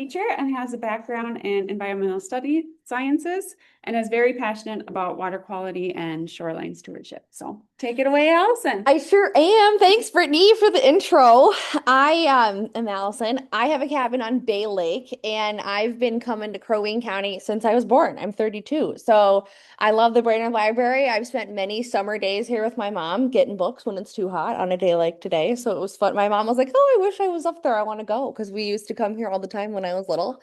teacher and has a background in environmental study sciences and is very passionate about water quality and shoreline stewardship. So take it away, Allison. I sure am. Thanks, Brittany, for the intro. I am Allison. I have a cabin on Bay Lake, and I've been coming to Crow Wing County since I was born. I'm 32. So I love the Brainerd Library. I've spent many summer days here with my mom getting books when it's too hot on a day like today. So it was fun. My mom was like, "Oh, I wish I was up there. I want to go," because we used to come here all the time when I was little.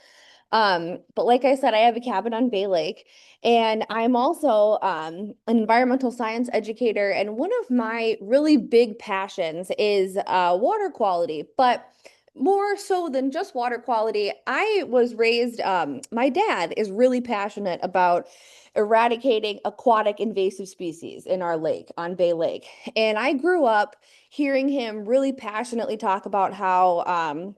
But like I said, I have a cabin on Bay Lake, and I'm also an environmental science educator. And one of my really big passions is water quality, but more so than just water quality, I was raised, my dad is really passionate about eradicating aquatic invasive species in our lake, on Bay Lake. And I grew up hearing him really passionately talk about how,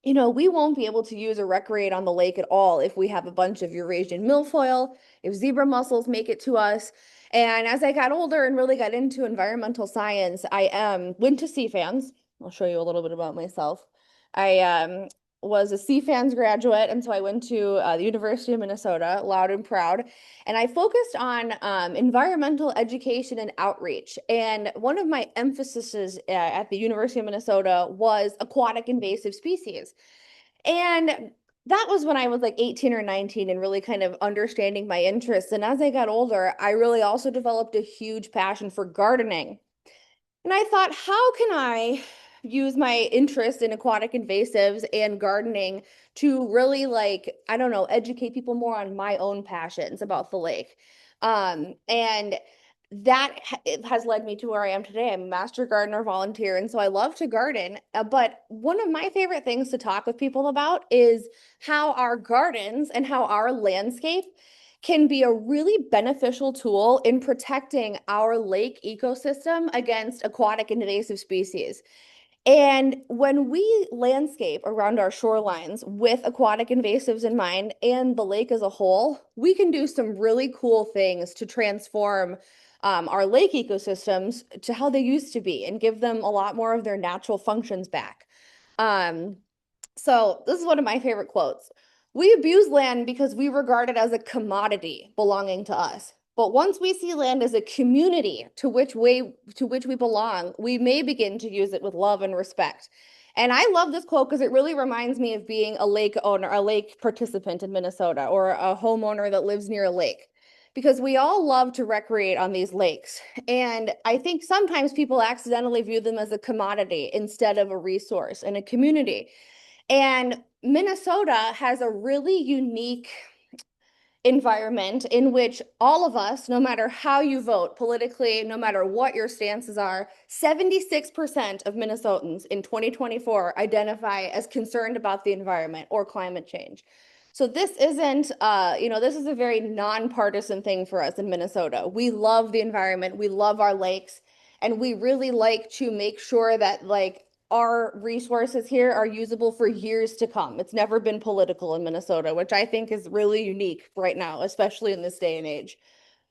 we won't be able to use or recreate on the lake at all if we have a bunch of Eurasian milfoil, if zebra mussels make it to us. And as I got older and really got into environmental science, I went to CFANS. I'll show you a little bit about myself. I was a CFANS graduate, and so I went to the University of Minnesota, loud and proud, and I focused on environmental education and outreach. And one of my emphases at the University of Minnesota was aquatic invasive species. And that was when I was like 18 or 19 and really kind of understanding my interests. And as I got older, I really also developed a huge passion for gardening. And I thought, how can I use my interest in aquatic invasives and gardening to really, like, I don't know, educate people more on my own passions about the lake? And that it has led me to where I am today. I'm a master gardener volunteer, and so I love to garden. But one of my favorite things to talk with people about is how our gardens and how our landscape can be a really beneficial tool in protecting our lake ecosystem against aquatic invasive species. And when we landscape around our shorelines with aquatic invasives in mind and the lake as a whole, we can do some really cool things to transform our lake ecosystems to how they used to be and give them a lot more of their natural functions back. Um, so this is one of my favorite quotes. We abuse land because we regard it as a commodity belonging to us. But once we see land as a community to which we belong, we may begin to use it with love and respect. And I love this quote because it really reminds me of being a lake owner, a lake participant in Minnesota, or a homeowner that lives near a lake. Because we all love to recreate on these lakes. And I think sometimes people accidentally view them as a commodity instead of a resource and a community. And Minnesota has a really unique environment in which all of us, no matter how you vote politically, no matter what your stances are, 76% of Minnesotans in 2024 identify as concerned about the environment or climate change. So this isn't, this is a very nonpartisan thing for us in Minnesota. We love the environment, we love our lakes, and we really like to make sure that our resources here are usable for years to come. It's never been political in Minnesota, which I think is really unique right now, especially in this day and age.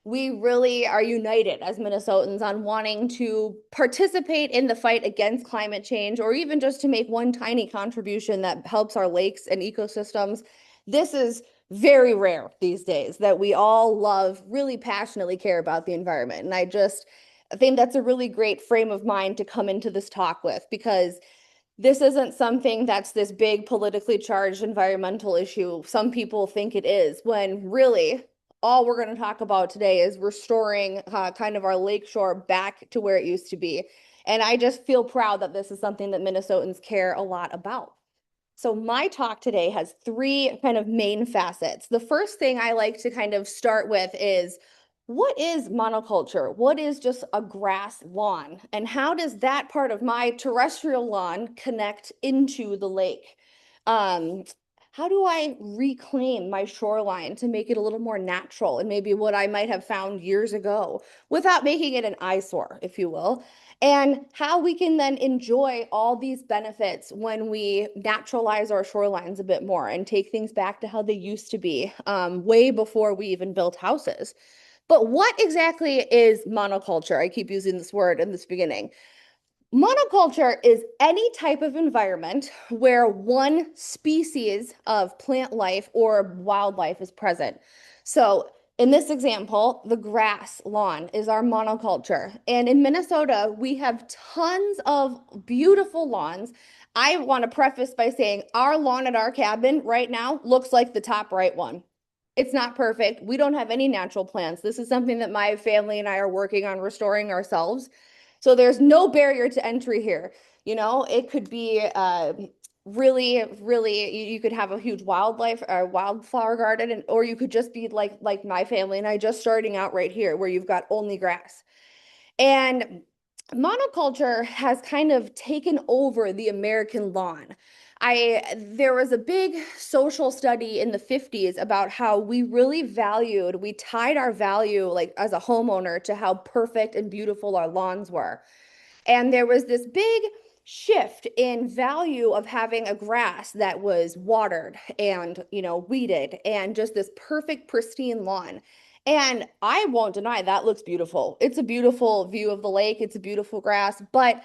We really are united as Minnesotans on wanting to participate in the fight against climate change, or even just to make one tiny contribution that helps our lakes and ecosystems. This is very rare these days that we all love, really passionately care about the environment. And I think that's a really great frame of mind to come into this talk with, because this isn't something that's this big politically charged environmental issue. Some people think it is, when really all we're going to talk about today is restoring kind of our lakeshore back to where it used to be. And I just feel proud that this is something that Minnesotans care a lot about. So my talk today has three kind of main facets. The first thing I like to kind of start with is, what is monoculture? What is just a grass lawn? And how does that part of my terrestrial lawn connect into the lake? Um, how do I reclaim my shoreline to make it a little more natural and maybe what I might have found years ago without making it an eyesore, if you will? And how we can then enjoy all these benefits when we naturalize our shorelines a bit more and take things back to how they used to be, way before we even built houses. But what exactly is monoculture? I keep using this word in this beginning. Monoculture is any type of environment where one species of plant life or wildlife is present. So, in this example, the grass lawn is our monoculture. And in Minnesota, we have tons of beautiful lawns. I want to preface by saying our lawn at our cabin right now looks like the top right one. It's not perfect. We don't have any natural plants. This is something that my family and I are working on restoring ourselves. So there's no barrier to entry here. You know, it could be really, you could have a huge wildlife or wildflower garden, and or you could just be like my family and I, just starting out right here where you've got only grass. And monoculture has kind of taken over the American lawn. There was a big social study in the 50s about how we tied our value like as a homeowner to how perfect and beautiful our lawns were. And there was this big shift in value of having a grass that was watered and, weeded and just this perfect, pristine lawn. And I won't deny that looks beautiful. It's a beautiful view of the lake. It's a beautiful grass. But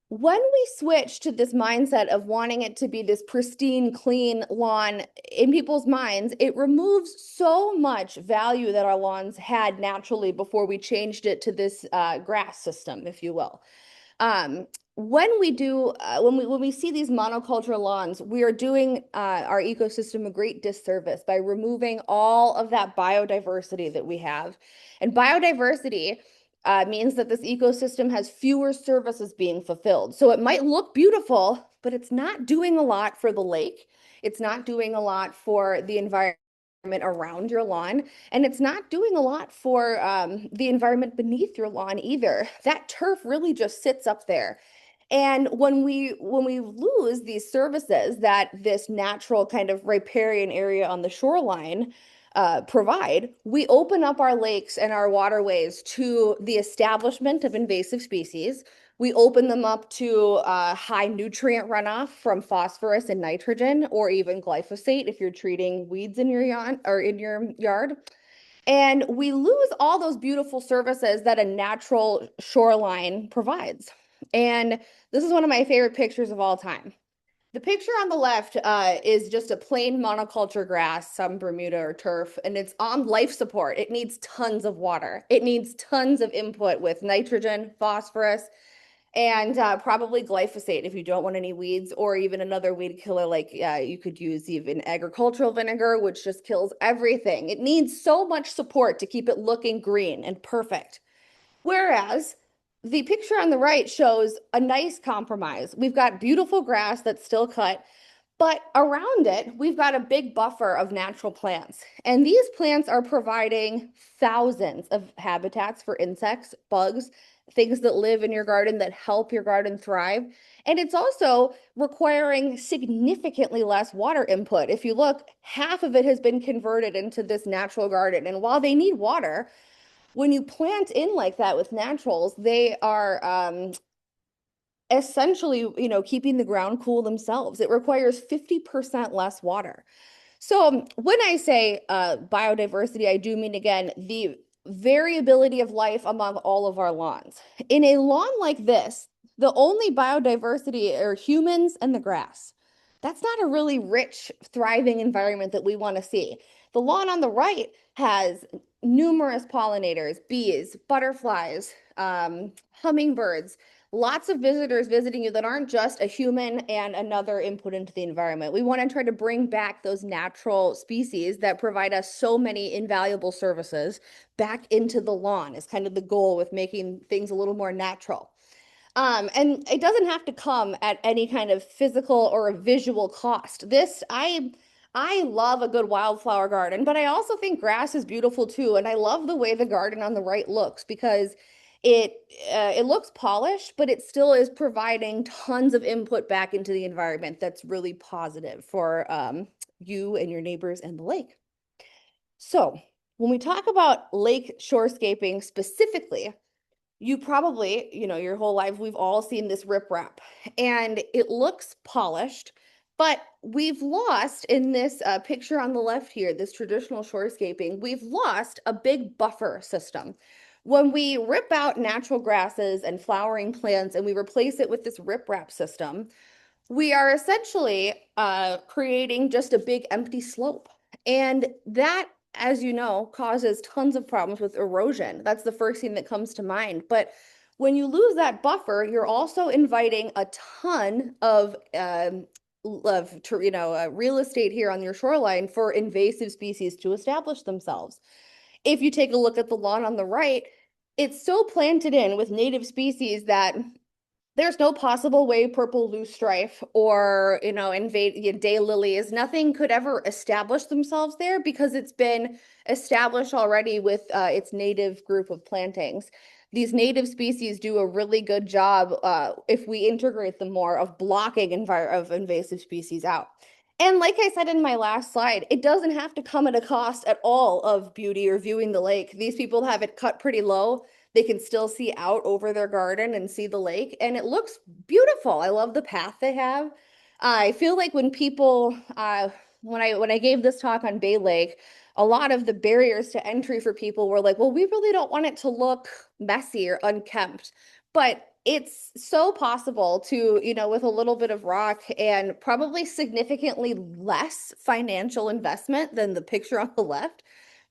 when we switch to this mindset of wanting it to be this pristine, clean lawn in people's minds, it removes so much value that our lawns had naturally before we changed it to this grass system, if you will. When we see these monoculture lawns, we are doing our ecosystem a great disservice by removing all of that biodiversity that we have. And biodiversity means that this ecosystem has fewer services being fulfilled. So it might look beautiful, but it's not doing a lot for the lake. It's not doing a lot for the environment around your lawn, and it's not doing a lot for the environment beneath your lawn either. That turf really just sits up there. And when we lose these services that this natural kind of riparian area on the shoreline provide, we open up our lakes and our waterways to the establishment of invasive species. We open them up to high nutrient runoff from phosphorus and nitrogen, or even glyphosate if you're treating weeds in your yard. And we lose all those beautiful services that a natural shoreline provides. And this is one of my favorite pictures of all time. The picture on the left is just a plain monoculture grass, some Bermuda or turf, and it's on life support. It needs tons of water. It needs tons of input with nitrogen, phosphorus, and probably glyphosate if you don't want any weeds, or even another weed killer like you could use even agricultural vinegar, which just kills everything. It needs so much support to keep it looking green and perfect. Whereas the picture on the right shows a nice compromise. We've got beautiful grass that's still cut, but around it, we've got a big buffer of natural plants. And these plants are providing thousands of habitats for insects, bugs, things that live in your garden that help your garden thrive. And it's also requiring significantly less water input. If you look, half of it has been converted into this natural garden. And while they need water, when you plant in like that with naturals, they are essentially, keeping the ground cool themselves. It requires 50% less water. So when I say biodiversity, I do mean, again, the variability of life among all of our lawns. In a lawn like this, the only biodiversity are humans and the grass. That's not a really rich, thriving environment that we want to see. The lawn on the right has numerous pollinators, bees, butterflies, hummingbirds, lots of visitors visiting you that aren't just a human and another input into the environment. We want to try to bring back those natural species that provide us so many invaluable services back into the lawn is kind of the goal with making things a little more natural. And it doesn't have to come at any kind of physical or a visual cost. I love a good wildflower garden, but I also think grass is beautiful too. And I love the way the garden on the right looks because it looks polished, but it still is providing tons of input back into the environment that's really positive for you and your neighbors and the lake. So when we talk about lake shorescaping specifically, you probably, your whole life, we've all seen this riprap and it looks polished, but we've lost in this picture on the left here, this traditional shorescaping, we've lost a big buffer system. When we rip out natural grasses and flowering plants and we replace it with this riprap system, we are essentially creating just a big empty slope. And that, as you know, causes tons of problems with erosion. That's the first thing that comes to mind. But when you lose that buffer, you're also inviting a ton of real estate here on your shoreline for invasive species to establish themselves. If you take a look at the lawn on the right, it's so planted in with native species that there's no possible way purple loosestrife or, invade daylilies, nothing could ever establish themselves there because it's been established already with its native group of plantings. These native species do a really good job, if we integrate them more, of blocking of invasive species out. And like I said in my last slide, it doesn't have to come at a cost at all of beauty or viewing the lake. These people have it cut pretty low. They can still see out over their garden and see the lake, and it looks beautiful. I love the path they have. I feel like when people, when I gave this talk on Bay Lake, a lot of the barriers to entry for people were like, well, we really don't want it to look messy or unkempt. But it's so possible to, with a little bit of rock and probably significantly less financial investment than the picture on the left,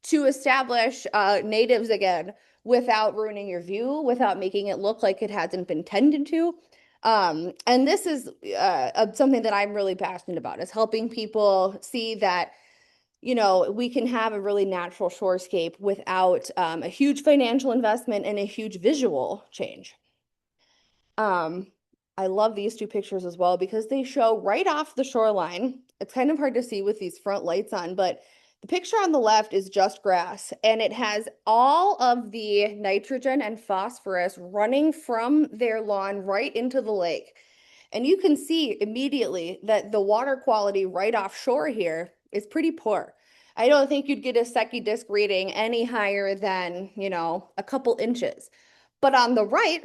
to establish natives again without ruining your view, without making it look like it hasn't been tended to. And this is something that I'm really passionate about, is helping people see that, we can have a really natural shorescape without a huge financial investment and a huge visual change. Um, I love these two pictures as well because they show right off the shoreline. It's kind of hard to see with these front lights on, but the picture on the left is just grass, and it has all of the nitrogen and phosphorus running from their lawn right into the lake. And you can see immediately that the water quality right offshore here is pretty poor. I don't think you'd get a Secchi disc reading any higher than, a couple inches. But on the right,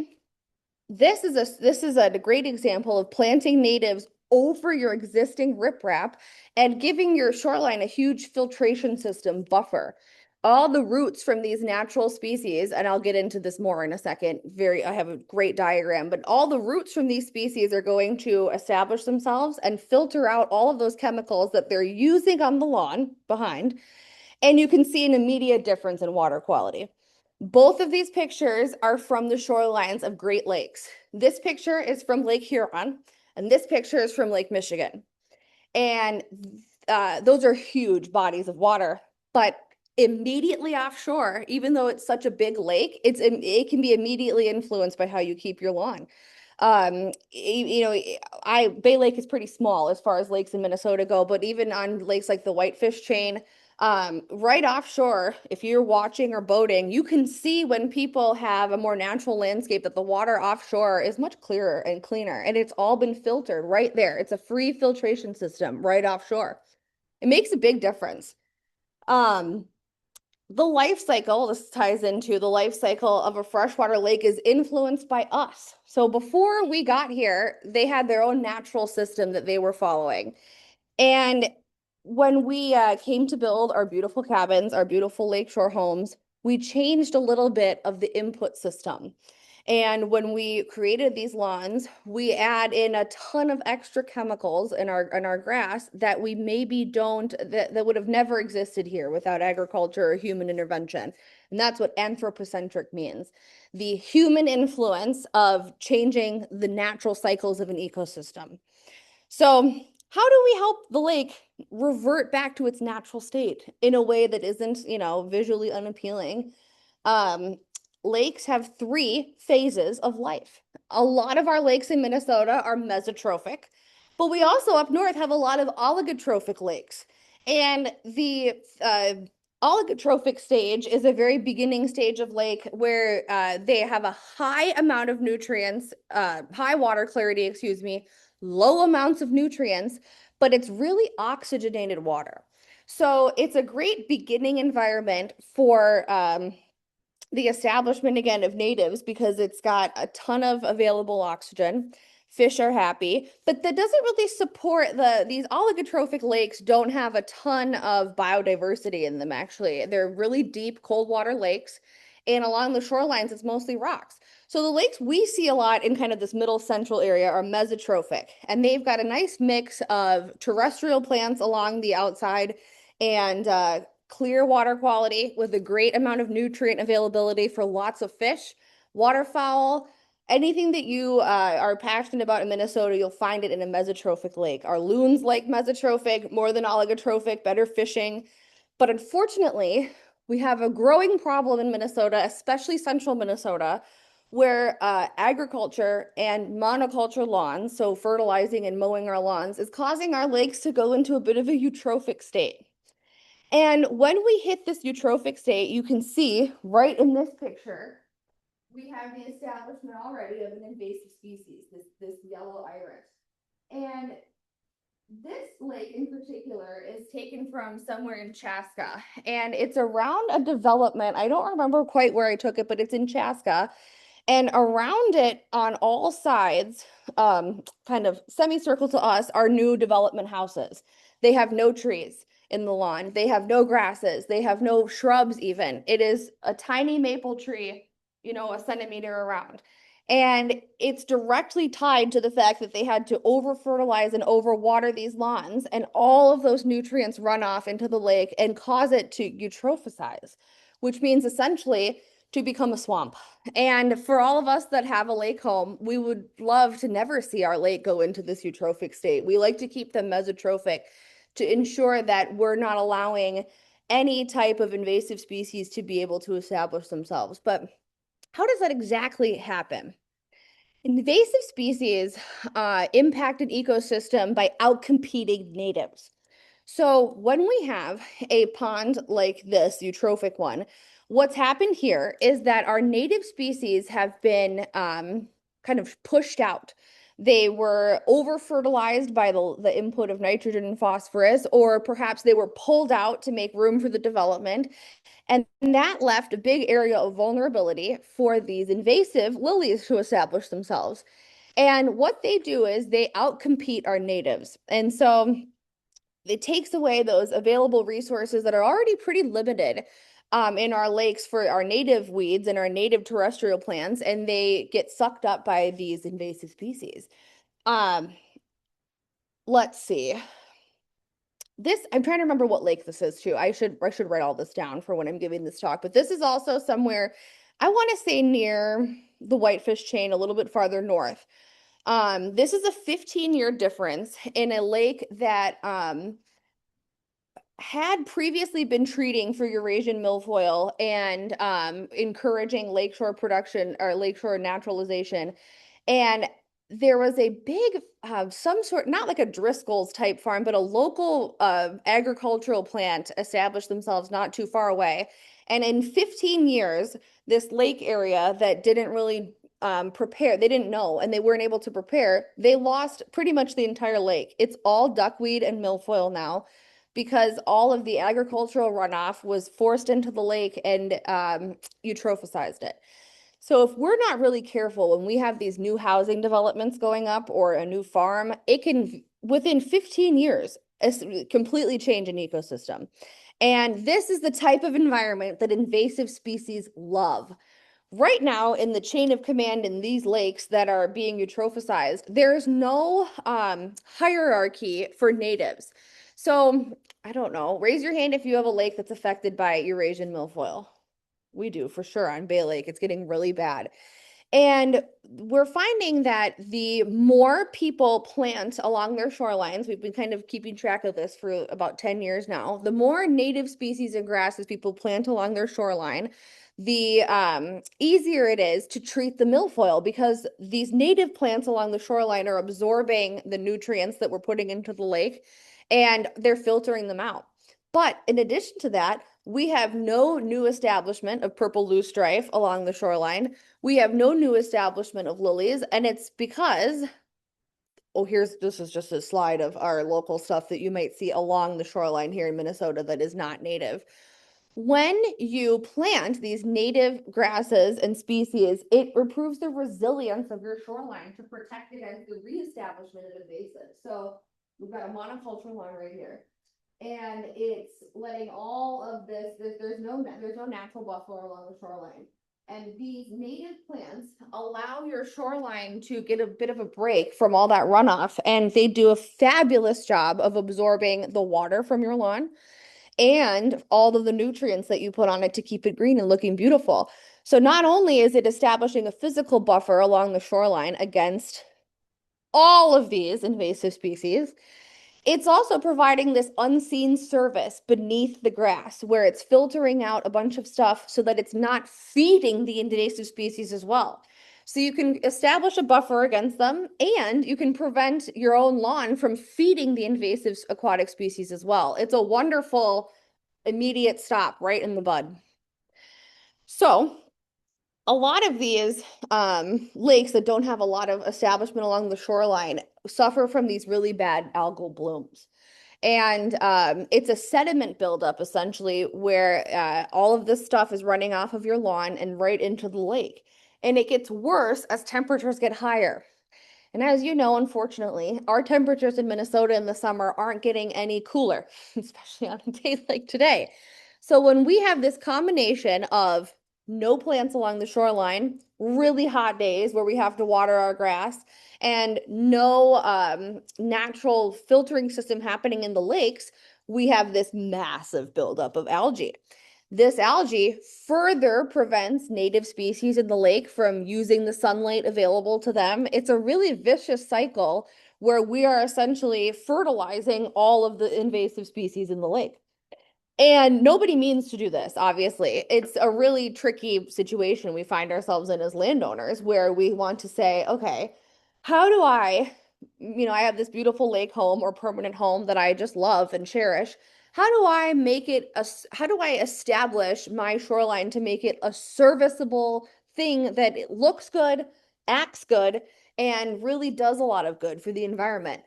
this is a great example of planting natives over your existing riprap and giving your shoreline a huge filtration system buffer. All the roots from these natural species, and I'll get into this more in a second. I have a great diagram, but all the roots from these species are going to establish themselves and filter out all of those chemicals that they're using on the lawn behind. And you can see an immediate difference in water quality. Both of these pictures are from the shorelines of Great Lakes. This picture is from Lake Huron, and this picture is from Lake Michigan. And those are huge bodies of water, but immediately offshore, even though it's such a big lake, it can be immediately influenced by how you keep your lawn. Bay Lake is pretty small as far as lakes in Minnesota go, but even on lakes like the Whitefish Chain, right offshore, if you're watching or boating, you can see when people have a more natural landscape that the water offshore is much clearer and cleaner, and it's all been filtered right there. It's a free filtration system right offshore. It makes a big difference. The life cycle, this ties into the life cycle of a freshwater lake, is influenced by us. So before we got here, they had their own natural system that they were following. And when we came to build our beautiful cabins, our beautiful lakeshore homes, we changed a little bit of the input system. And when we created these lawns, we add in a ton of extra chemicals in our grass that we maybe don't, that would have never existed here without agriculture or human intervention. And that's what anthropocentric means. The human influence of changing the natural cycles of an ecosystem. So how do we help the lake revert back to its natural state in a way that isn't, visually unappealing? Lakes have 3 phases of life. A lot of our lakes in Minnesota are mesotrophic, but we also up north have a lot of oligotrophic lakes. And the oligotrophic stage is a very beginning stage of lake where they have a high amount of nutrients, high water clarity, low amounts of nutrients, but it's really oxygenated water. So it's a great beginning environment for the establishment again of natives because it's got a ton of available oxygen. Fish are happy, but that doesn't really support these oligotrophic lakes don't have a ton of biodiversity in them, actually. They're really deep cold water lakes. And along the shorelines, it's mostly rocks. So the lakes we see a lot in kind of this middle central area are mesotrophic, and they've got a nice mix of terrestrial plants along the outside and clear water quality with a great amount of nutrient availability for lots of fish, waterfowl, anything that you are passionate about in Minnesota, you'll find it in a mesotrophic lake. Our loons like mesotrophic, more than oligotrophic, better fishing. But unfortunately, we have a growing problem in Minnesota, especially central Minnesota, where agriculture and monoculture lawns, so fertilizing and mowing our lawns, is causing our lakes to go into a bit of a eutrophic state. And when we hit this eutrophic state, you can see right in this picture, we have the establishment already of an invasive species, this yellow iris. And this lake in particular is taken from somewhere in Chaska, and it's around a development. I don't remember quite where I took it, but it's in Chaska. And around it on all sides, kind of semicircle to us, are new development houses. They have no trees in the lawn. They have no grasses. They have no shrubs even. It is a tiny maple tree, a centimeter around. And it's directly tied to the fact that they had to over fertilize and overwater these lawns, and all of those nutrients run off into the lake and cause it to eutrophize, which means essentially to become a swamp. And for all of us that have a lake home, we would love to never see our lake go into this eutrophic state. We like to keep them mesotrophic to ensure that we're not allowing any type of invasive species to be able to establish themselves. But how does that exactly happen? Invasive species impact an ecosystem by outcompeting natives. So when we have a pond like this eutrophic one, what's happened here is that our native species have been kind of pushed out. They were over fertilized by the input of nitrogen and phosphorus, or perhaps they were pulled out to make room for the development. And that left a big area of vulnerability for these invasive lilies to establish themselves. And what they do is they outcompete our natives. And so it takes away those available resources that are already pretty limited in our lakes for our native weeds and our native terrestrial plants, and they get sucked up by these invasive species. Um, let's see. I'm trying to remember what lake this is too. I should write all this down for when I'm giving this talk. But this is also somewhere, I want to say near the Whitefish chain, a little bit farther north. This is a 15-year difference in a lake that had previously been treating for Eurasian milfoil and encouraging lakeshore production or lakeshore naturalization. And there was a big, some sort, not like a Driscoll's type farm, but a local agricultural plant established themselves not too far away. And in 15 years, this lake area that didn't really prepare, they didn't know, and they weren't able to prepare, they lost pretty much the entire lake. It's all duckweed and milfoil now, because all of the agricultural runoff was forced into the lake and eutropicized it. So if we're not really careful when we have these new housing developments going up or a new farm, it can, within 15 years, completely change an ecosystem. And this is the type of environment that invasive species love. Right now, in the chain of command in these lakes that are being eutropicized, there's no hierarchy for natives. So I don't know, raise your hand if you have a lake that's affected by Eurasian milfoil. We do for sure on Bay Lake. It's getting really bad. And we're finding that the more people plant along their shorelines, we've been kind of keeping track of this for about 10 years now, the more native species and grasses people plant along their shoreline, the easier it is to treat the milfoil, because these native plants along the shoreline are absorbing the nutrients that we're putting into the lake, and they're filtering them out. But in addition to that, we have no new establishment of purple loosestrife along the shoreline. We have no new establishment of lilies, and it's because, this is just a slide of our local stuff that you might see along the shoreline here in Minnesota that is not native. When you plant these native grasses and species, it improves the resilience of your shoreline to protect against the reestablishment of invasives. So we've got a monoculture lawn right here. and it's letting all of there's no natural buffer along the shoreline. And these native plants allow your shoreline to get a bit of a break from all that runoff, and they do a fabulous job of absorbing the water from your lawn and all of the nutrients that you put on it to keep it green and looking beautiful. So not only is it establishing a physical buffer along the shoreline against all of these invasive species, it's also providing this unseen service beneath the grass where it's filtering out a bunch of stuff so that it's not feeding the invasive species as well. So you can establish a buffer against them, and you can prevent your own lawn from feeding the invasive aquatic species as well. It's a wonderful immediate stop right in the bud. So a lot of these lakes that don't have a lot of establishment along the shoreline suffer from these really bad algal blooms. And it's a sediment buildup essentially where all of this stuff is running off of your lawn and right into the lake. And it gets worse as temperatures get higher. And as you know, unfortunately, our temperatures in Minnesota in the summer aren't getting any cooler, especially on a day like today. So when we have this combination of no plants along the shoreline, really hot days where we have to water our grass, and no natural filtering system happening in the lakes, we have this massive buildup of algae. This algae further prevents native species in the lake from using the sunlight available to them. It's a really vicious cycle where we are essentially fertilizing all of the invasive species in the lake. And nobody means to do this, obviously. It's a really tricky situation we find ourselves in as landowners where we want to say, okay, how do I have this beautiful lake home or permanent home that I just love and cherish. How do I establish my shoreline to make it a serviceable thing that it looks good, acts good, and really does a lot of good for the environment?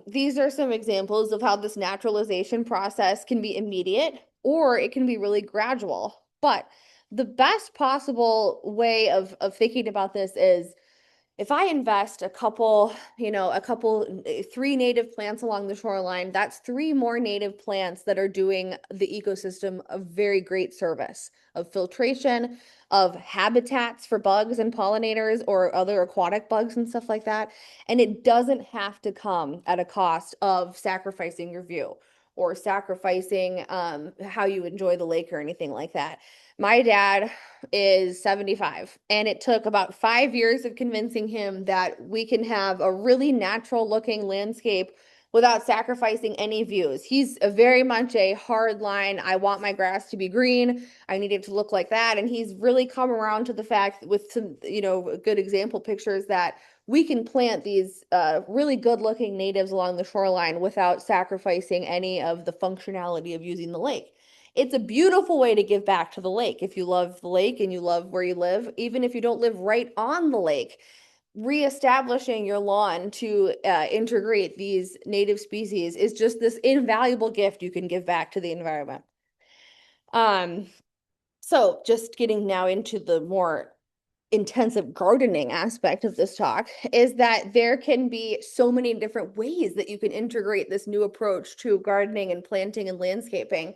These are some examples of how this naturalization process can be immediate or it can be really gradual. But the best possible way of thinking about this is if I invest three native plants along the shoreline, that's three more native plants that are doing the ecosystem a very great service of filtration, of habitats for bugs and pollinators or other aquatic bugs and stuff like that. And it doesn't have to come at a cost of sacrificing your view or sacrificing how you enjoy the lake or anything like that. My dad is 75, and it took about 5 years of convincing him that we can have a really natural looking landscape without sacrificing any views. He's very much a hard line. I want my grass to be green. I need it to look like that. And he's really come around to the fact with some, good example pictures that we can plant these really good looking natives along the shoreline without sacrificing any of the functionality of using the lake. It's a beautiful way to give back to the lake. If you love the lake and you love where you live, even if you don't live right on the lake, reestablishing your lawn to integrate these native species is just this invaluable gift you can give back to the environment. So just getting now into the more intensive gardening aspect of this talk is that there can be so many different ways that you can integrate this new approach to gardening and planting and landscaping.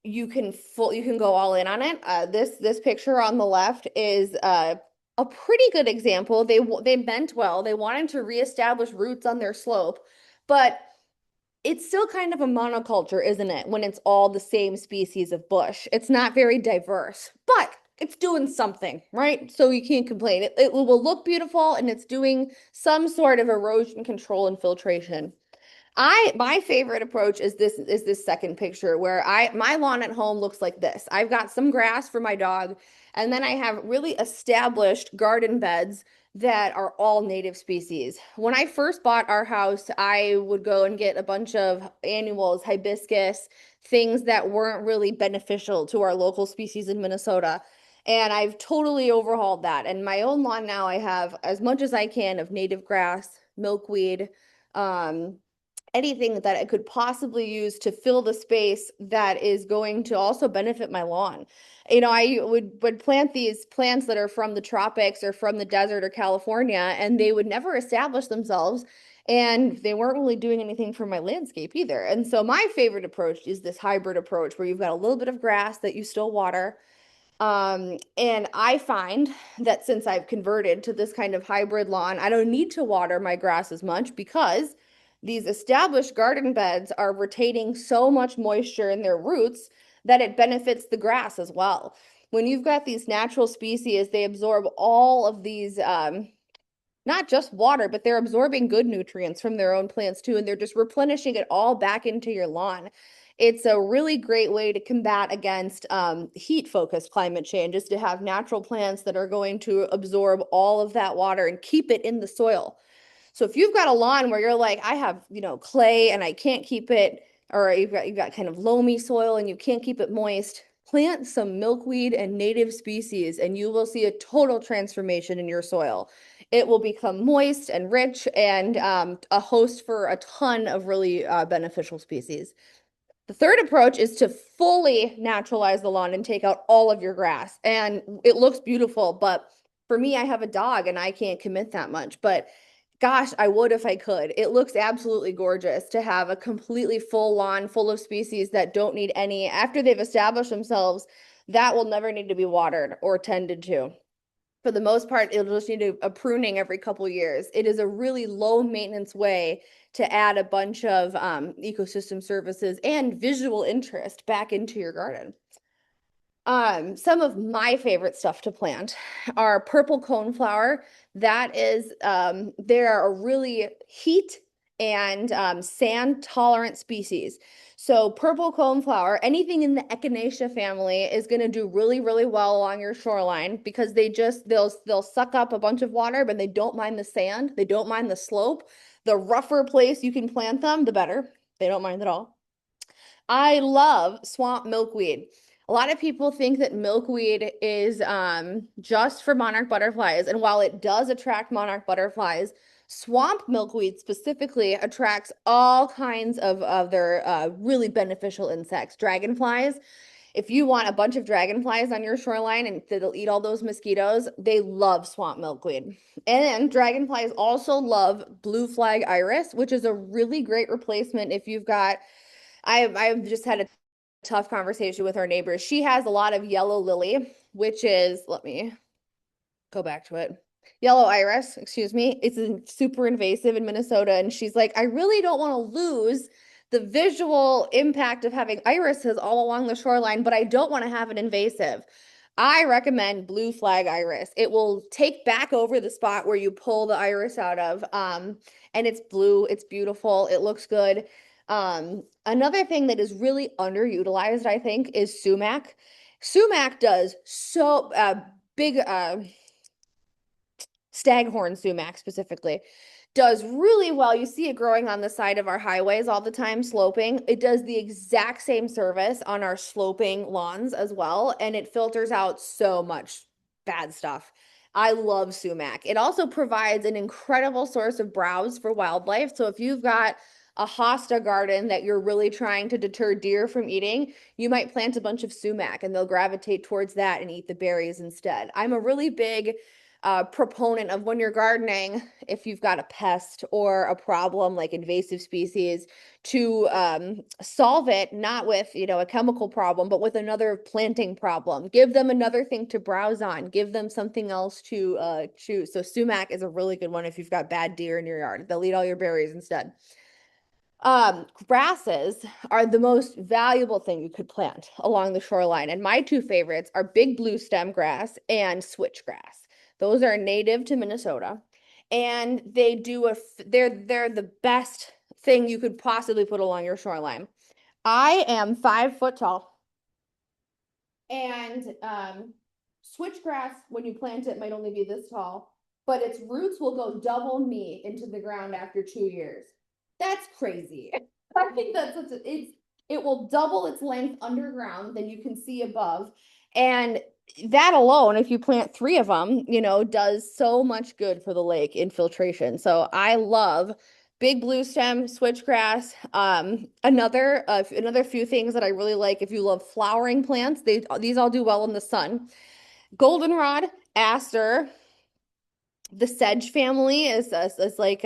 You can go all in on it. This picture on the left is a pretty good example. They meant well. They wanted to reestablish roots on their slope, but it's still kind of a monoculture, isn't it? When it's all the same species of bush. It's not very diverse, but it's doing something, right? So you can't complain. It will look beautiful, and it's doing some sort of erosion control and filtration. My favorite approach is this second picture where my lawn at home looks like this. I've got some grass for my dog, and then I have really established garden beds that are all native species. When I first bought our house, I would go and get a bunch of annuals, hibiscus, things that weren't really beneficial to our local species in Minnesota. And I've totally overhauled that. And my own lawn now, I have as much as I can of native grass, milkweed, anything that I could possibly use to fill the space that is going to also benefit my lawn. I would plant these plants that are from the tropics or from the desert or California, and they would never establish themselves. And they weren't really doing anything for my landscape either. And so my favorite approach is this hybrid approach where you've got a little bit of grass that you still water. And I find that since I've converted to this kind of hybrid lawn, I don't need to water my grass as much because these established garden beds are retaining so much moisture in their roots that it benefits the grass as well. When you've got these natural species, they absorb all of these not just water, but they're absorbing good nutrients from their own plants too, and they're just replenishing it all back into your lawn. It's a really great way to combat against heat-focused climate change, is to have natural plants that are going to absorb all of that water and keep it in the soil. So if you've got a lawn where you're like, I have, clay and I can't keep it, or you've got kind of loamy soil and you can't keep it moist, plant some milkweed and native species and you will see a total transformation in your soil. It will become moist and rich and a host for a ton of really beneficial species. The third approach is to fully naturalize the lawn and take out all of your grass. And it looks beautiful, but for me, I have a dog and I can't commit that much. But gosh, I would if I could. It looks absolutely gorgeous to have a completely full lawn full of species that don't need any, after they've established themselves, that will never need to be watered or tended to. For the most part, it'll just need a pruning every couple years. It is a really low maintenance way to add a bunch of ecosystem services and visual interest back into your garden. Some of my favorite stuff to plant are purple coneflower. That is, they're a really heat and sand tolerant species. So purple coneflower, anything in the Echinacea family is going to do really, really well along your shoreline because they'll suck up a bunch of water, but they don't mind the sand. They don't mind the slope. The rougher place you can plant them, the better. They don't mind at all. I love swamp milkweed. A lot of people think that milkweed is just for monarch butterflies. And while it does attract monarch butterflies, swamp milkweed specifically attracts all kinds of other really beneficial insects. Dragonflies. If you want a bunch of dragonflies on your shoreline and that'll eat all those mosquitoes, they love swamp milkweed. And dragonflies also love blue flag iris, which is a really great replacement if you've got I've just had a tough conversation with our neighbors. She has a lot of yellow lily, which is, let me go back to it. Yellow iris, excuse me. It's super invasive in Minnesota. And she's like, I really don't want to lose the visual impact of having irises all along the shoreline, but I don't want to have an invasive. I recommend blue flag iris. It will take back over the spot where you pull the iris out of. And it's blue, it's beautiful, it looks good. Another thing that is really underutilized, I think, is sumac. Sumac does so big staghorn sumac specifically does really well. You see it growing on the side of our highways all the time, sloping. It does the exact same service on our sloping lawns as well, and it filters out so much bad stuff. I love sumac. It also provides an incredible source of browse for wildlife. So if you've got a hosta garden that you're really trying to deter deer from eating, you might plant a bunch of sumac and they'll gravitate towards that and eat the berries instead. I'm a really big proponent of when you're gardening, if you've got a pest or a problem like invasive species, to solve it not with a chemical problem, but with another planting problem. Give them another thing to browse on. Give them something else to choose. So sumac is a really good one if you've got bad deer in your yard. They'll eat all your berries instead. Grasses are the most valuable thing you could plant along the shoreline. And my two favorites are big blue stem grass and switchgrass. Those are native to Minnesota. And they're the best thing you could possibly put along your shoreline. I am 5 foot tall. And switchgrass, when you plant it, might only be this tall, but its roots will go double me into the ground after 2 years. That's crazy. I think it will double its length underground than you can see above. And that alone, if you plant 3 of them, does so much good for the lake infiltration. So I love big blue stem, switchgrass. Another few things that I really like if you love flowering plants, these all do well in the sun. Goldenrod, aster, the sedge family is like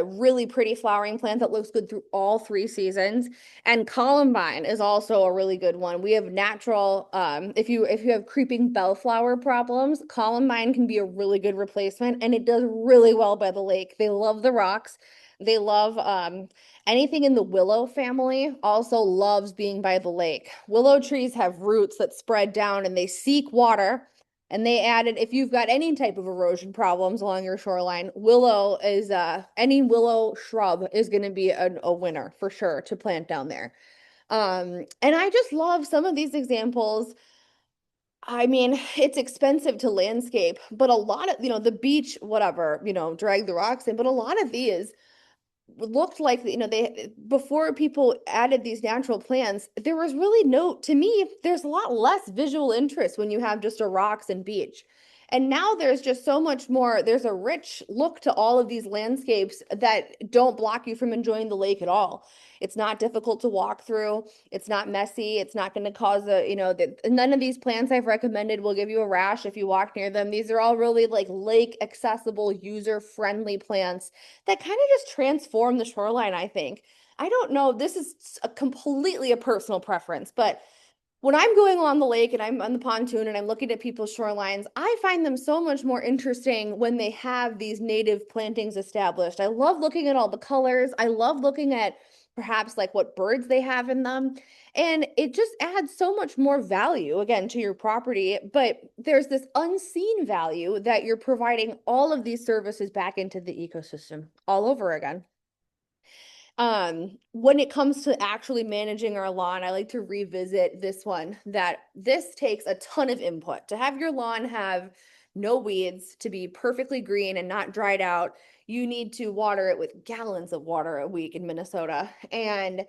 really pretty flowering plant that looks good through all 3 seasons. And columbine is also a really good one. We have natural, if you have creeping bellflower problems, columbine can be a really good replacement, and it does really well by the lake. They love the rocks. They love anything in the willow family also loves being by the lake. Willow trees have roots that spread down and they seek water. And they added, if you've got any type of erosion problems along your shoreline, willow is any willow shrub is going to be a winner for sure to plant down there. And I just love some of these examples. I mean, it's expensive to landscape, but a lot of, the beach, whatever, drag the rocks in, but a lot of these looked like, they before people added these natural plants, there was really no, to me, there's a lot less visual interest when you have just a rocks and beach. And now there's just so much more, there's a rich look to all of these landscapes that don't block you from enjoying the lake at all. It's not difficult to walk through. It's not messy. It's not going to cause none of these plants I've recommended will give you a rash if you walk near them. These are all really like lake accessible, user friendly plants that kind of just transform the shoreline, I think. I don't know, this is completely a personal preference, but when I'm going along the lake and I'm on the pontoon and I'm looking at people's shorelines, I find them so much more interesting when they have these native plantings established. I love looking at all the colors. I love looking at perhaps like what birds they have in them. And it just adds so much more value again to your property. But there's this unseen value that you're providing all of these services back into the ecosystem all over again. When it comes to actually managing our lawn, I like to revisit this one, that this takes a ton of input. To have your lawn have no weeds, to be perfectly green and not dried out, you need to water it with gallons of water a week in Minnesota. And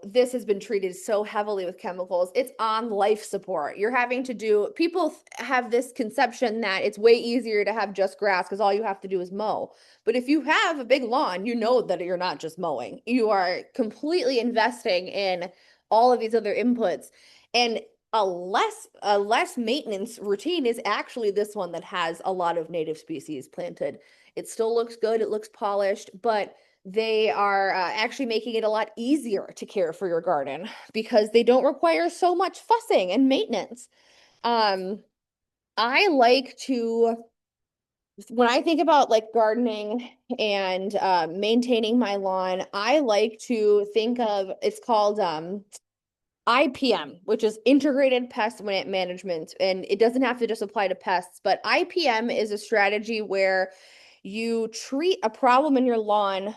this has been treated so heavily with chemicals. It's on life support. You're having to do, people have this conception that it's way easier to have just grass because all you have to do is mow. But if you have a big lawn, you know that you're not just mowing. You are completely investing in all of these other inputs. And a less maintenance routine is actually this one that has a lot of native species planted. It still looks good, it looks polished, but they are actually making it a lot easier to care for your garden because they don't require so much fussing and maintenance. Um, I like to, when I think about like gardening and maintaining my lawn, I like to think of, it's called IPM, which is integrated pest management. And it doesn't have to just apply to pests, but IPM is a strategy where you treat a problem in your lawn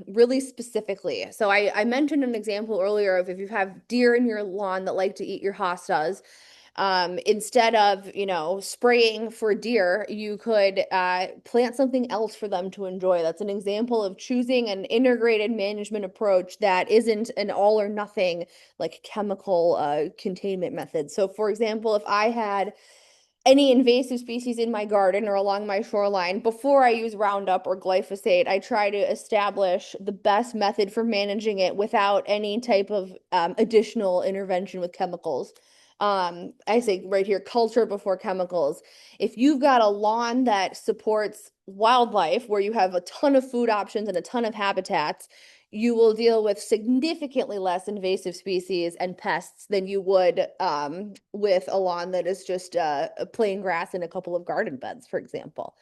really specifically. So I mentioned an example earlier of if you have deer in your lawn that like to eat your hostas, instead of, spraying for deer, you could plant something else for them to enjoy. That's an example of choosing an integrated management approach that isn't an all or nothing like chemical containment method. So for example, if I had any invasive species in my garden or along my shoreline, before I use Roundup or glyphosate, I try to establish the best method for managing it without any type of additional intervention with chemicals. I say right here, culture before chemicals. If you've got a lawn that supports wildlife, where you have a ton of food options and a ton of habitats, you will deal with significantly less invasive species and pests than you would with a lawn that is just plain grass and a couple of garden beds, for example.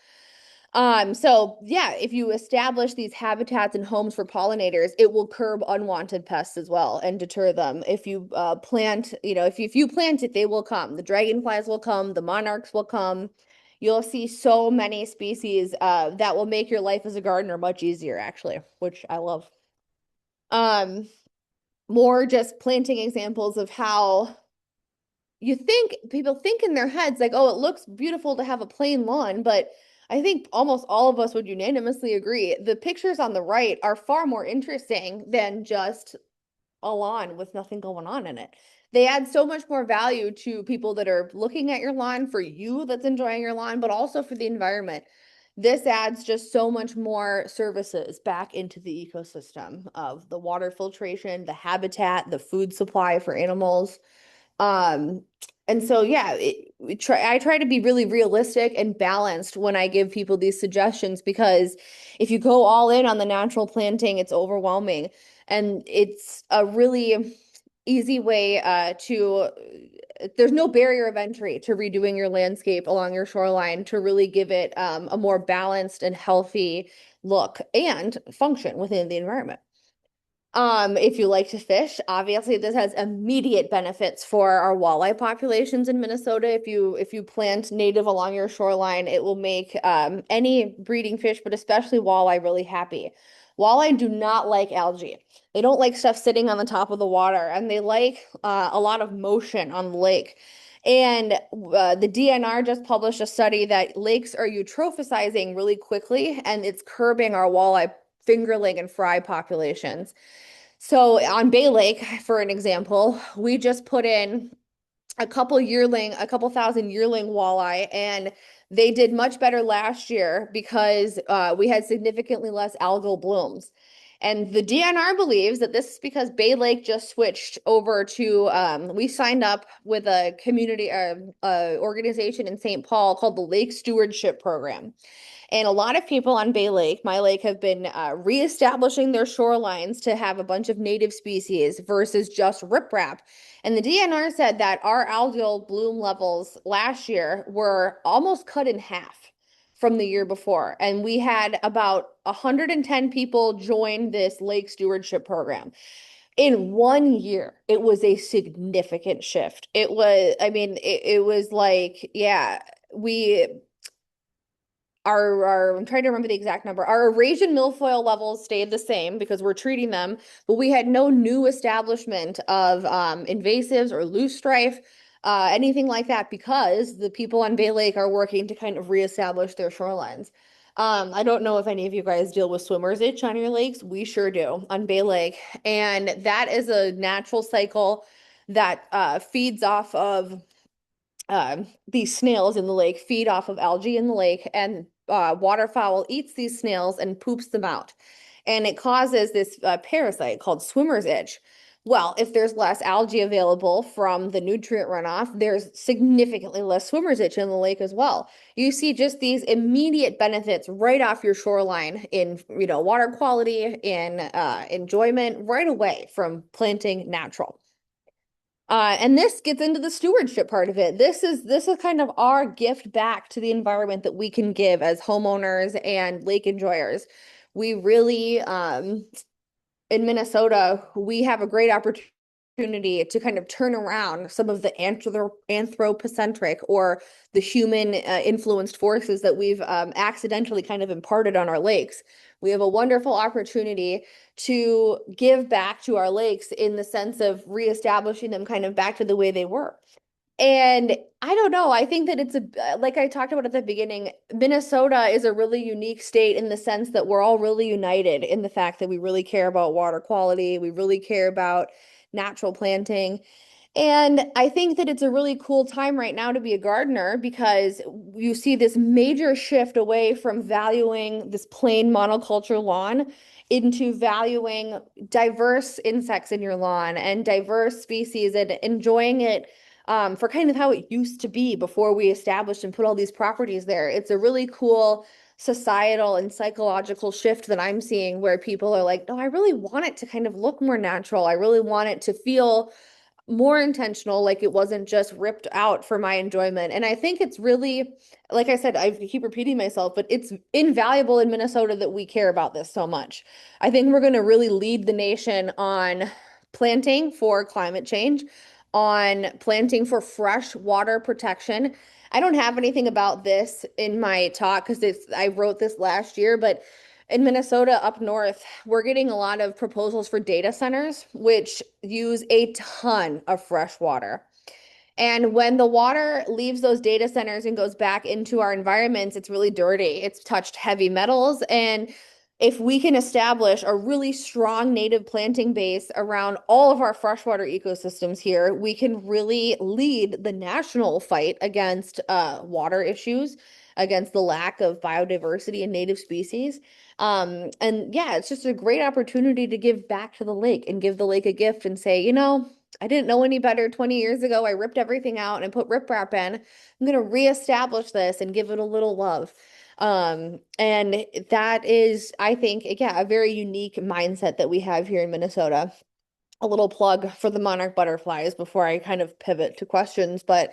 So yeah, if you establish these habitats and homes for pollinators, it will curb unwanted pests as well and deter them. If you plant, if you plant it, they will come. The dragonflies will come, the monarchs will come. You'll see so many species that will make your life as a gardener much easier, actually, which I love. Um, More just planting examples of how people think in their heads like, oh, it looks beautiful to have a plain lawn, but I think almost all of us would unanimously agree the pictures on the right are far more interesting than just a lawn with nothing going on in it. They add so much more value to people that are looking at your lawn, for you that's enjoying your lawn, but also for the environment. This adds just so much more services back into the ecosystem of the water filtration, the habitat, the food supply for animals. Um, and so yeah, I try to be really realistic and balanced when I give people these suggestions because if you go all in on the natural planting, it's overwhelming. And it's a really easy way there's no barrier of entry to redoing your landscape along your shoreline to really give it a more balanced and healthy look and function within the environment. If you like to fish, obviously this has immediate benefits for our walleye populations in Minnesota. If you plant native along your shoreline, it will make any breeding fish, but especially walleye, really happy. Walleye do not like algae. They don't like stuff sitting on the top of the water, and they like a lot of motion on the lake. And the DNR just published a study that lakes are eutrophizing really quickly, and it's curbing our walleye fingerling and fry populations. So on Bay Lake, for an example, we just put in a couple thousand yearling walleye, and they did much better last year because we had significantly less algal blooms. And the DNR believes that this is because Bay Lake just switched over to, we signed up with a community organization in St. Paul called the Lake Stewardship Program. And a lot of people on Bay Lake, my lake, have been reestablishing their shorelines to have a bunch of native species versus just riprap. And the DNR said that our algal bloom levels last year were almost cut in half from the year before. And we had about 110 people join this lake stewardship program. In 1 year, it was a significant shift. It was, I mean, it was like, yeah, we I'm trying to remember the exact number. Our Eurasian milfoil levels stayed the same because we're treating them, but we had no new establishment of invasives or loosestrife, anything like that, because the people on Bay Lake are working to kind of reestablish their shorelines. I don't know if any of you guys deal with swimmer's itch on your lakes. We sure do on Bay Lake, and that is a natural cycle that feeds off of these snails in the lake feed off of algae in the lake, and waterfowl eats these snails and poops them out. And it causes this parasite called swimmer's itch. Well, if there's less algae available from the nutrient runoff, there's significantly less swimmer's itch in the lake as well. You see just these immediate benefits right off your shoreline in, water quality, in enjoyment right away from planting natural. And this gets into the stewardship part of it. This is kind of our gift back to the environment that we can give as homeowners and lake enjoyers. We really, in Minnesota, we have a great opportunity to kind of turn around some of the anthropocentric or the human influenced forces that we've accidentally kind of imparted on our lakes. We have a wonderful opportunity to give back to our lakes in the sense of reestablishing them kind of back to the way they were. And I don't know, I think that it's like I talked about at the beginning, Minnesota is a really unique state in the sense that we're all really united in the fact that we really care about water quality, we really care about natural planting. And I think that it's a really cool time right now to be a gardener because you see this major shift away from valuing this plain monoculture lawn into valuing diverse insects in your lawn and diverse species and enjoying it for kind of how it used to be before we established and put all these properties there. It's a really cool societal and psychological shift that I'm seeing where people are like, no, I really want it to kind of look more natural. I really want it to feel more intentional, like it wasn't just ripped out for my enjoyment. And I think it's really, like I said, I keep repeating myself, but it's invaluable in Minnesota that we care about this so much. I think we're going to really lead the nation on planting for climate change, on planting for fresh water protection. I don't have anything about this in my talk because I wrote this last year, but in Minnesota up north, we're getting a lot of proposals for data centers, which use a ton of fresh water. And when the water leaves those data centers and goes back into our environments, it's really dirty. It's touched heavy metals. And if we can establish a really strong native planting base around all of our freshwater ecosystems here, we can really lead the national fight against water issues, against the lack of biodiversity and native species. And yeah, it's just a great opportunity to give back to the lake and give the lake a gift and say, I didn't know any better 20 years ago. I ripped everything out and put riprap in. I'm going to reestablish this and give it a little love. And that is, I think, again, a very unique mindset that we have here in Minnesota. A little plug for the monarch butterflies before I kind of pivot to questions, but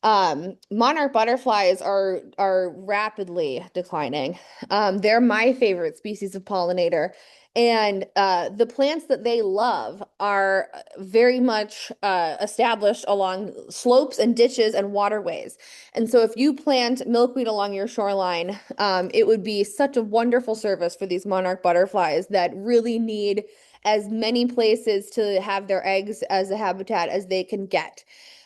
monarch butterflies are rapidly declining. They're my favorite species of pollinator. And the plants that they love are very much established along slopes and ditches and waterways. And so if you plant milkweed along your shoreline, it would be such a wonderful service for these monarch butterflies that really need as many places to have their eggs as a habitat as they can get.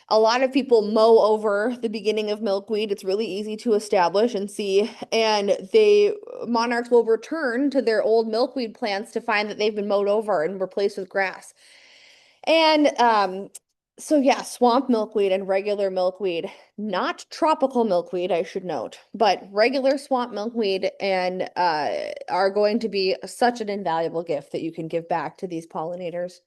A lot of people mow over the beginning of milkweed. It's really easy to establish and see. And monarchs will return to their old milkweed plants to find that they've been mowed over and replaced with grass. And so yeah, swamp milkweed and regular milkweed, not tropical milkweed, I should note, but regular swamp milkweed and are going to be such an invaluable gift that you can give back to these pollinators.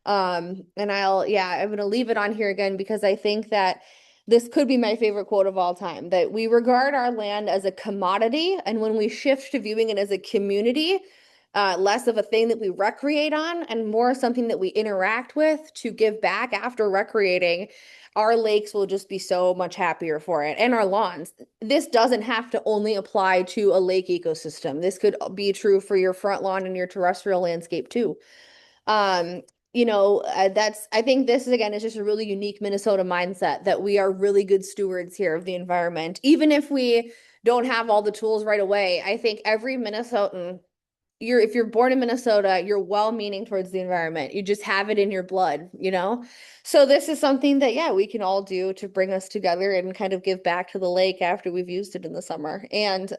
And I'm gonna leave it on here again because I think that this could be my favorite quote of all time, that we regard our land as a commodity, and when we shift to viewing it as a community, less of a thing that we recreate on and more something that we interact with to give back after recreating, our lakes will just be so much happier for it, and our lawns. This doesn't have to only apply to a lake ecosystem. This could be true for your front lawn and your terrestrial landscape too. Um, I think this again is just a really unique Minnesota mindset that we are really good stewards here of the environment. Even if we don't have all the tools right away, I think every Minnesotan, if you're born in Minnesota, you're well-meaning towards the environment. You just have it in your blood, you know? So this is something that, yeah, we can all do to bring us together and kind of give back to the lake after we've used it in the summer. And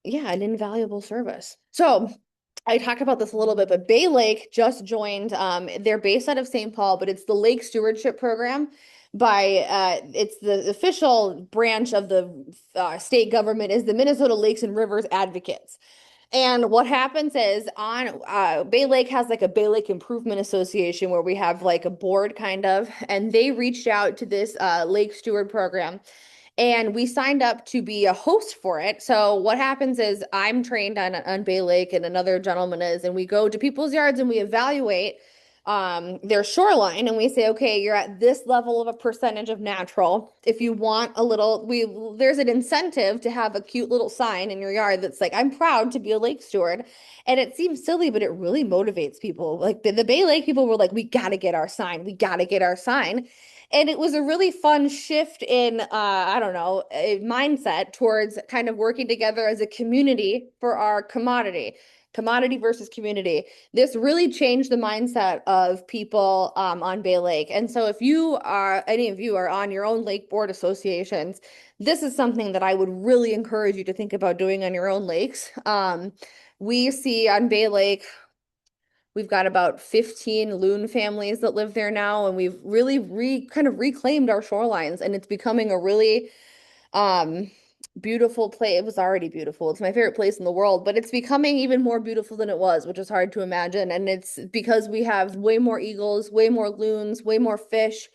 yeah, an invaluable service. So I talked about this a little bit, but Bay Lake just joined. They're based out of St. Paul, but it's the Lake Stewardship Program it's the official branch of the state government is the Minnesota Lakes and Rivers Advocates. And what happens is on Bay Lake has like a Bay Lake Improvement Association where we have like a board kind of, and they reached out to this Lake Steward program and we signed up to be a host for it. So what happens is I'm trained on Bay Lake and another gentleman is, and we go to people's yards and we evaluate their shoreline and we say, okay, you're at this level of a percentage of natural. If you want a little, there's an incentive to have a cute little sign in your yard that's like, I'm proud to be a lake steward. And it seems silly, but it really motivates people. Like the Bay Lake people were like, we got to get our sign. We got to get our sign. And it was a really fun shift in, I don't know, a mindset towards kind of working together as a community for our commodity versus community. This really changed the mindset of people on Bay Lake. And so if any of you are on your own lake board associations, this is something that I would really encourage you to think about doing on your own lakes. We see on Bay Lake, we've got about 15 loon families that live there now, and we've really kind of reclaimed our shorelines, and it's becoming a really beautiful place. It was already beautiful. It's my favorite place in the world, but it's becoming even more beautiful than it was, which is hard to imagine. And it's because we have way more eagles, way more loons, way more fish,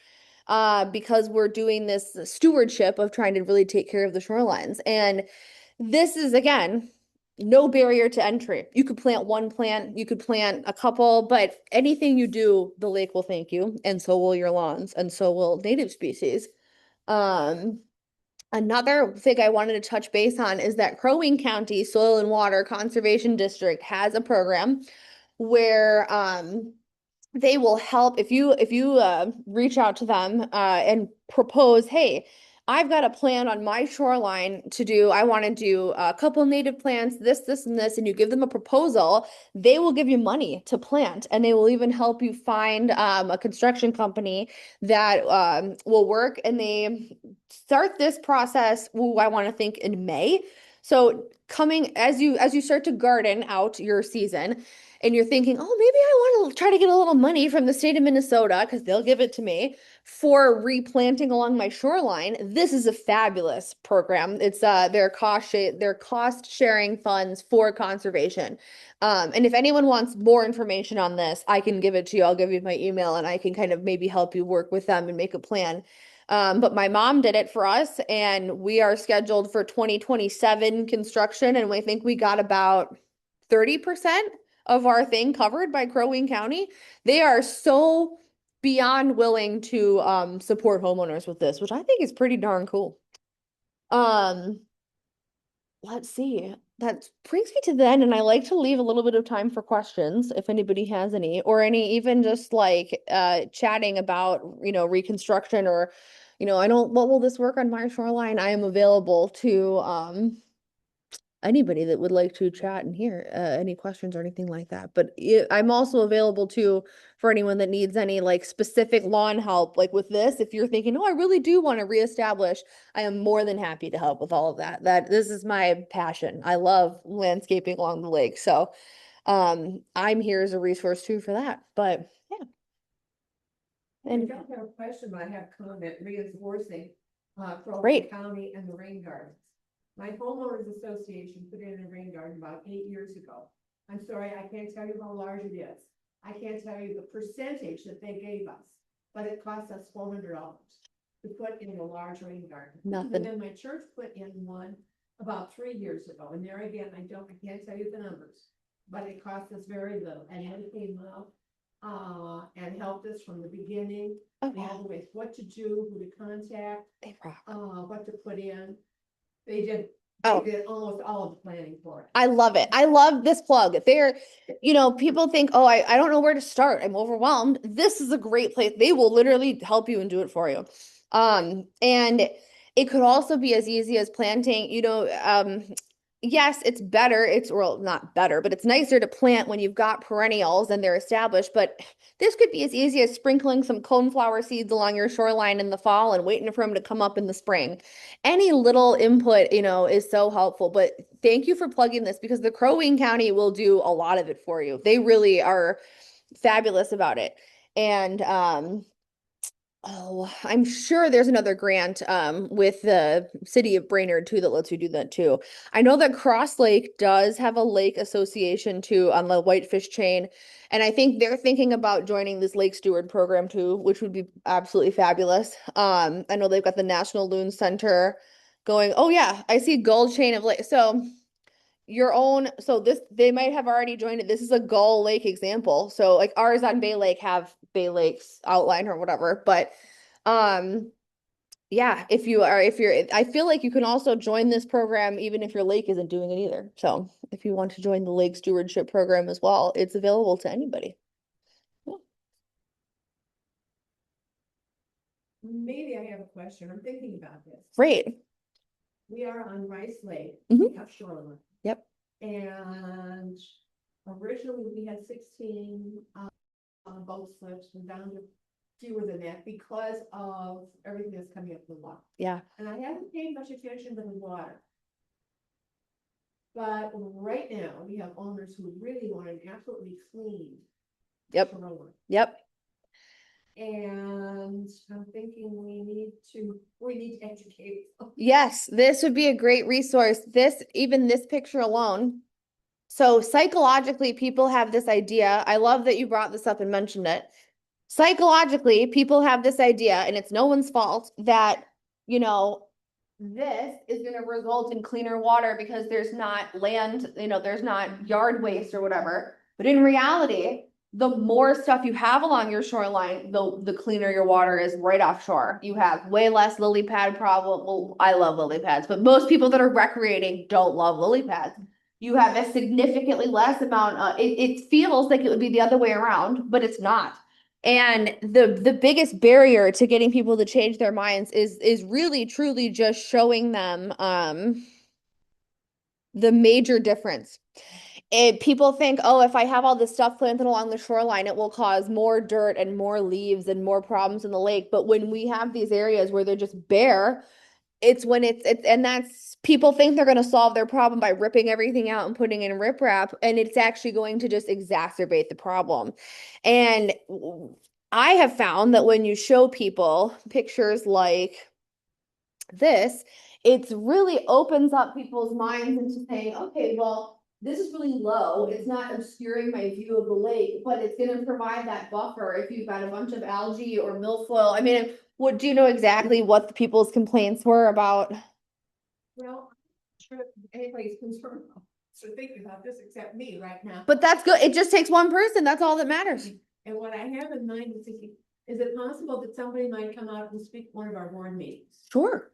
because we're doing this stewardship of trying to really take care of the shorelines. And this is, again, no barrier to entry. You could plant one plant, you could plant a couple, but anything you do, the lake will thank you, and so will your lawns, and so will native species. Another thing I wanted to touch base on is that Crow Wing County Soil and Water Conservation District has a program where they will help if you reach out to them and propose, hey, I've got a plan on my shoreline to do, I want to do a couple native plants, this, and this, and you give them a proposal, they will give you money to plant, and they will even help you find a construction company that will work, and they start this process, I want to think in May. So coming as you start to garden out your season, and you're thinking, oh, maybe I want to try to get a little money from the state of Minnesota because they'll give it to me for replanting along my shoreline, this is a fabulous program. It's their cost sharing funds for conservation. And if anyone wants more information on this, I can give it to you. I'll give you my email and I can kind of maybe help you work with them and make a plan. But my mom did it for us, and we are scheduled for 2027 construction, and we think we got about 30% of our thing covered by Crow Wing County. They are so beyond willing to support homeowners with this, which I think is pretty darn cool. Um, let's see. That brings me to the end, and I like to leave a little bit of time for questions if anybody has any, or any even just like chatting about, reconstruction or, I don't, what will this work on my shoreline? I am available to anybody that would like to chat and hear any questions or anything like that. But I'm also available too for anyone that needs any like specific lawn help, like with this. If you're thinking, oh, I really do want to reestablish, I am more than happy to help with all of that. This is my passion. I love landscaping along the lake. So I'm here as a resource too for that. But yeah. I don't have a question, but I have a comment reinforcing Crow Great. County and the rain gardens. My homeowners association put in a rain garden about 8 years ago. I'm sorry, I can't tell you how large it is. I can't tell you the percentage that they gave us, but it cost us $400 to put in a large rain garden. Nothing. And then my church put in one about 3 years ago, and there again, I can't tell you the numbers, but it cost us very little, and they came out and helped us from the beginning, Oh, yeah. all the way, what to do, who to contact, They rock. what to put in. They did, Oh. they did almost all of the planning for it. I love it. I love this plug. People think, oh, I don't know where to start. I'm overwhelmed. This is a great place. They will literally help you and do it for you. And it could also be as easy as planting, yes, it's better. Well, not better, but it's nicer to plant when you've got perennials and they're established. But this could be as easy as sprinkling some coneflower seeds along your shoreline in the fall and waiting for them to come up in the spring. Any little input, is so helpful. But thank you for plugging this because the Crow Wing County will do a lot of it for you. They really are fabulous about it. And oh, I'm sure there's another grant with the city of Brainerd too that lets you do that too. I know that Cross Lake does have a lake association too on the Whitefish chain. And I think they're thinking about joining this Lake Steward program too, which would be absolutely fabulous. I know they've got the National Loon Center going. Oh yeah, I see Gull Chain of Lake. So they might have already joined it. This is a Gull Lake example. So like ours on Bay Lake have Bay Lakes outline or whatever. But yeah, I feel like you can also join this program even if your lake isn't doing it either. So if you want to join the Lake Stewardship program as well, it's available to anybody. Yeah. Maybe I have a question. I'm thinking about this. Great. We are on Rice Lake, Mhm. we have Shoreline. Yep. And originally we had 16 boat slips, we're down to fewer than that because of everything that's coming up the water. Yeah. And I haven't paid much attention to the water. But right now, we have owners who really want an absolutely clean Yep. shoreline. Yep. And I'm thinking we need to educate them. Yes, this would be a great resource. Even this picture alone. So psychologically, people have this idea. I love that you brought this up and mentioned it. Psychologically, people have this idea, and it's no one's fault that, this is going to result in cleaner water because there's not land, there's not yard waste or whatever. But in reality, the more stuff you have along your shoreline, the cleaner your water is right offshore. You have way less lily pad problem. Well, I love lily pads, but most people that are recreating don't love lily pads. You have a significantly less amount. It feels like it would be the other way around, but it's not. And the biggest barrier to getting people to change their minds is really truly just showing them the major difference. People think, oh, if I have all this stuff planted along the shoreline, it will cause more dirt and more leaves and more problems in the lake. But when we have these areas where they're just bare, it's when it's and that's people think they're going to solve their problem by ripping everything out and putting in riprap, and it's actually going to just exacerbate the problem. And I have found that when you show people pictures like this, it's really opens up people's minds into saying, okay, well, this is really low. It's not obscuring my view of the lake, but it's going to provide that buffer if you've got a bunch of algae or milfoil. I mean, what do you know exactly what the people's complaints were about? Well, I'm sure anybody's concerned about, so thinking about this except me right now. But that's good. It just takes one person. That's all that matters. And what I have in mind is thinking, is it possible that somebody might come out and speak at one of our board meetings? Sure.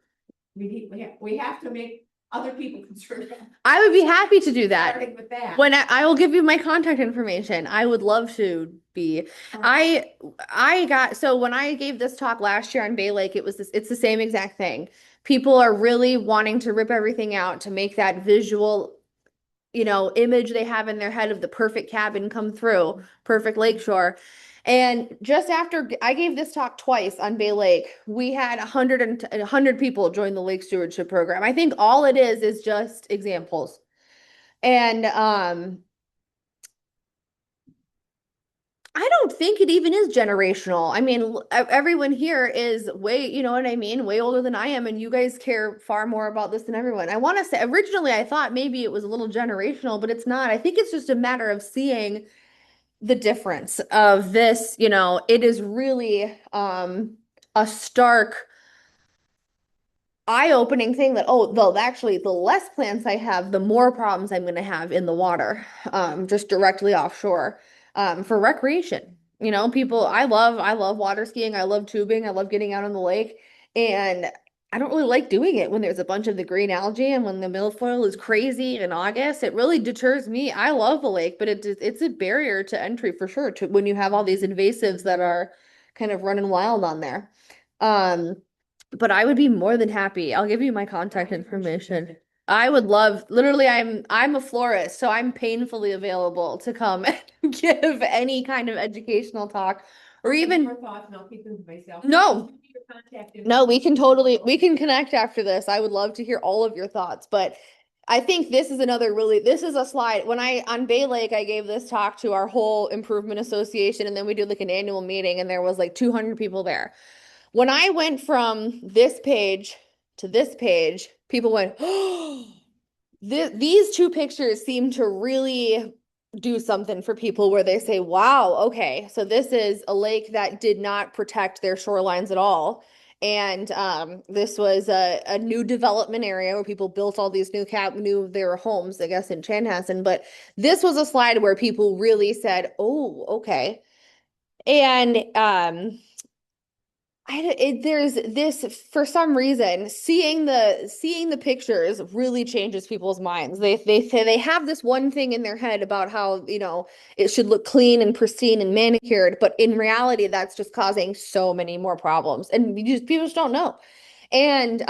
We have to make other people concerned. I would be happy to do that. Starting with that. When I will give you my contact information. I would love to be. I got, so when I gave this talk last year on Bay Lake, it's the same exact thing. People are really wanting to rip everything out to make that visual, image they have in their head of the perfect cabin come through, perfect lakeshore. And just after I gave this talk twice on Bay Lake, we had 100 people join the lake stewardship program. I think all it is just examples. And I don't think it even is generational. I mean, everyone here is way, you know what I mean, way older than I am, and you guys care far more about this than everyone. I want to say, originally I thought maybe it was a little generational, but it's not. I think it's just a matter of seeing the difference of this, it is really a stark eye-opening thing that, oh, though actually the less plants I have, the more problems I'm going to have in the water, just directly offshore, for recreation. People, I love water skiing. I love tubing. I love getting out on the lake. And I don't really like doing it when there's a bunch of the green algae and when the milfoil is crazy in August. It really deters me. I love the lake, but it's a barrier to entry for sure to when you have all these invasives that are kind of running wild on there. But I would be more than happy. I'll give you my contact information. I would love, literally, I'm a florist, so I'm painfully available to come and give any kind of educational talk or even More thoughts, and I'll keep them to myself. No. Your contact No, we can information. we can connect after this. I would love to hear all of your thoughts, but I think this is this is a slide. When on Bay Lake, I gave this talk to our whole improvement association, and then we did like an annual meeting, and there was like 200 people there. When I went from this page to this page, people went, oh, these two pictures seem to really do something for people where they say, wow, okay, so this is a lake that did not protect their shorelines at all. And this was a new development area where people built all these new their homes, I guess, in Chanhassen. But this was a slide where people really said, oh, okay. And there's this, for some reason, seeing the pictures really changes people's minds. They say they have this one thing in their head about how, it should look clean and pristine and manicured, but in reality, that's just causing so many more problems, and people just don't know. And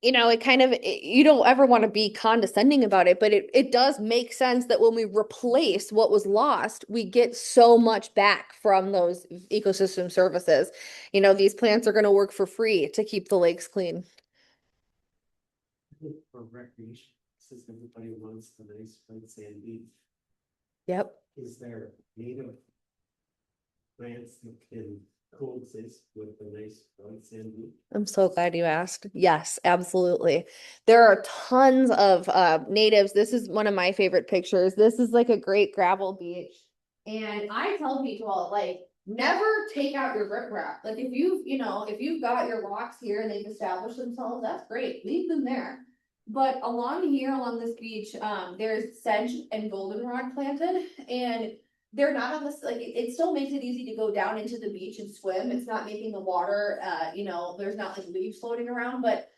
it kind of, you don't ever want to be condescending about it, but it does make sense that when we replace what was lost, we get so much back from those ecosystem services. These plants are going to work for free to keep the lakes clean. For recreation, since everybody wants the nice white sand beach, Yep. is there native plants that can coexist with the nice white sand beach? I'm so glad you asked. Yes, absolutely. There are tons of natives. This is one of my favorite pictures. This is like a great gravel beach. And I tell people, like, never take out your riprap. Like, if you've got your rocks here and they've established themselves, that's great. Leave them there. But along this beach, there's sedge and goldenrod planted, and they're not on this, like, it still makes it easy to go down into the beach and swim. It's not making the water, there's not like leaves floating around, but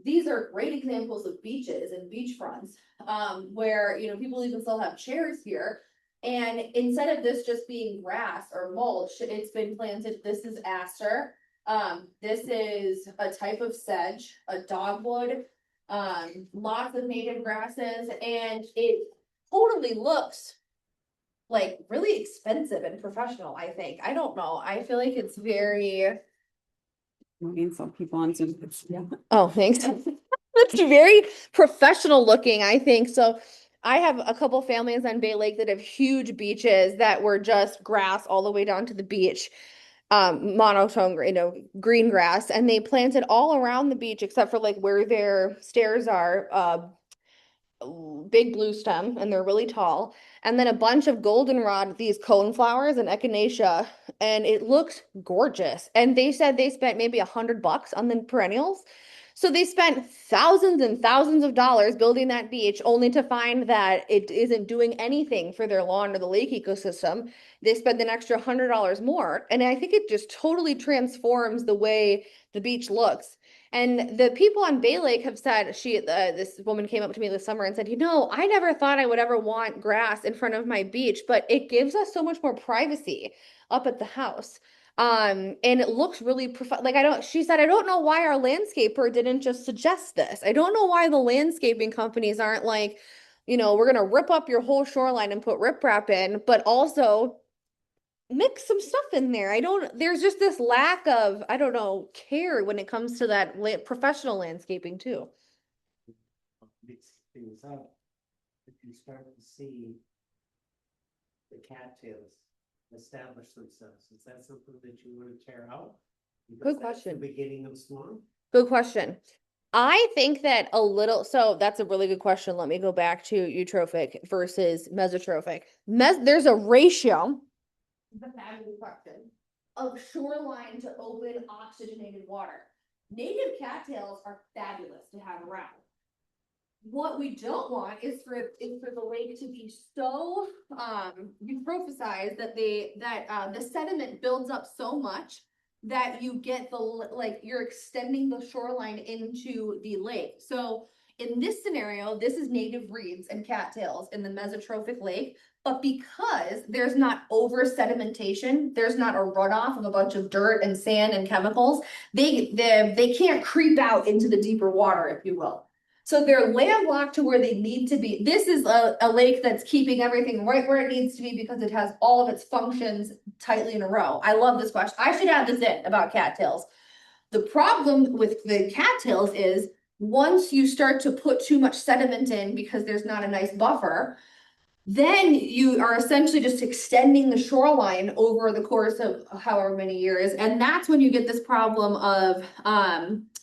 these are great examples of beaches and beachfronts, where, people even still have chairs here. And instead of this just being grass or mulch, it's been planted. This is aster. This is a type of sedge, a dogwood, lots of native grasses, and it totally looks like really expensive and professional, I think. I don't know. I feel like it's very, moving some people on Zoom. Yeah. Oh, thanks. That's very professional looking, I think. So I have a couple families on Bay Lake that have huge beaches that were just grass all the way down to the beach. Monotone, green grass, and they planted all around the beach except for like where their stairs are, big blue stem, and they're really tall, and then a bunch of goldenrod, these cone flowers and echinacea, and it looks gorgeous. And they said they spent maybe $100 on the perennials. So they spent thousands and thousands of dollars building that beach only to find that it isn't doing anything for their lawn or the lake ecosystem. They spend an extra $100 more. And I think it just totally transforms the way the beach looks. And the people on Bay Lake have said, this woman came up to me this summer and said, I never thought I would ever want grass in front of my beach, but it gives us so much more privacy up at the house. And it looks really she said, I don't know why our landscaper didn't just suggest this. I don't know why the landscaping companies aren't like, we're going to rip up your whole shoreline and put riprap in, but also mix some stuff in there. There's just this lack of, care when it comes to that professional landscaping too. Mix things up. If you start to see the cattails establish themselves, is that something that you want to tear out? Because Good that's the question. beginning of swamp. Good question. I think that so that's a really good question. Let me go back to eutrophic versus mesotrophic. There's a ratio, the fabulous question, of shoreline to open oxygenated water. Native cattails are fabulous to have around. What we don't want is for the lake to be so eutrophicized that the sediment builds up so much that you get you're extending the shoreline into the lake. So in this scenario, this is native reeds and cattails in the mesotrophic lake, but because there's not over sedimentation, there's not a runoff of a bunch of dirt and sand and chemicals, they can't creep out into the deeper water, if you will. So they're landlocked to where they need to be. This is a lake that's keeping everything right where it needs to be because it has all of its functions tightly in a row. I love this question. I should add this in about cattails. The problem with the cattails is once you start to put too much sediment in because there's not a nice buffer, then you are essentially just extending the shoreline over the course of however many years. And that's when you get this problem of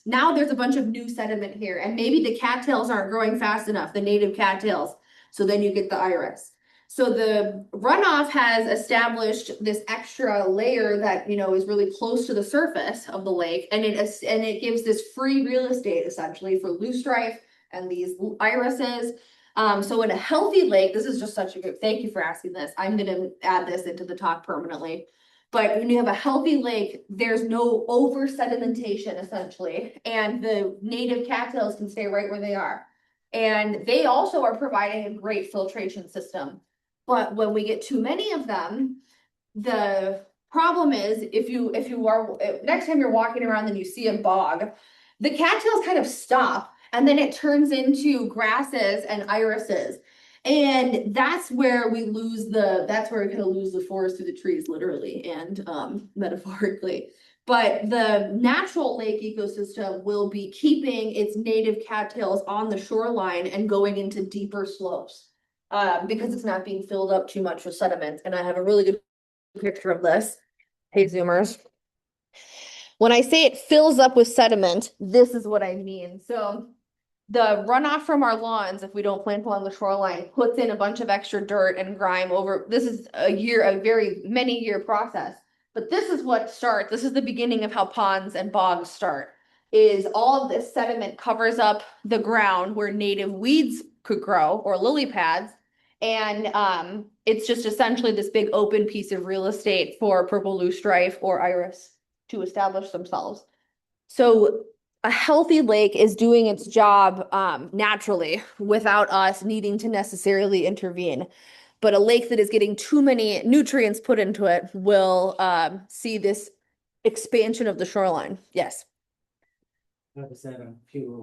now there's a bunch of new sediment here, and maybe the cattails aren't growing fast enough, the native cattails. So then you get the iris. So the runoff has established this extra layer that, is really close to the surface of the lake. And it gives this free real estate essentially for loosestrife and these irises. So in a healthy lake, this is just such a good, thank you for asking this. I'm going to add this into the talk permanently. But when you have a healthy lake, there's no over sedimentation essentially, and the native cattails can stay right where they are. And they also are providing a great filtration system. But when we get too many of them, the problem is if you are, next time you're walking around and you see a bog, the cattails kind of stop, and then it turns into grasses and irises. And that's where we kind of lose the forest through the trees, literally and metaphorically. But the natural lake ecosystem will be keeping its native cattails on the shoreline and going into deeper slopes because it's not being filled up too much with sediment. And I have a really good picture of this. Hey, Zoomers. When I say it fills up with sediment, this is what I mean. So the runoff from our lawns, if we don't plant along the shoreline, puts in a bunch of extra dirt and grime over. This is a very many year process. But this is this is the beginning of how ponds and bogs start, is all of this sediment covers up the ground where native weeds could grow or lily pads. And it's just essentially this big open piece of real estate for purple loosestrife or iris to establish themselves. So a healthy lake is doing its job naturally without us needing to necessarily intervene. But a lake that is getting too many nutrients put into it will see this expansion of the shoreline. Yes. Like I said, a few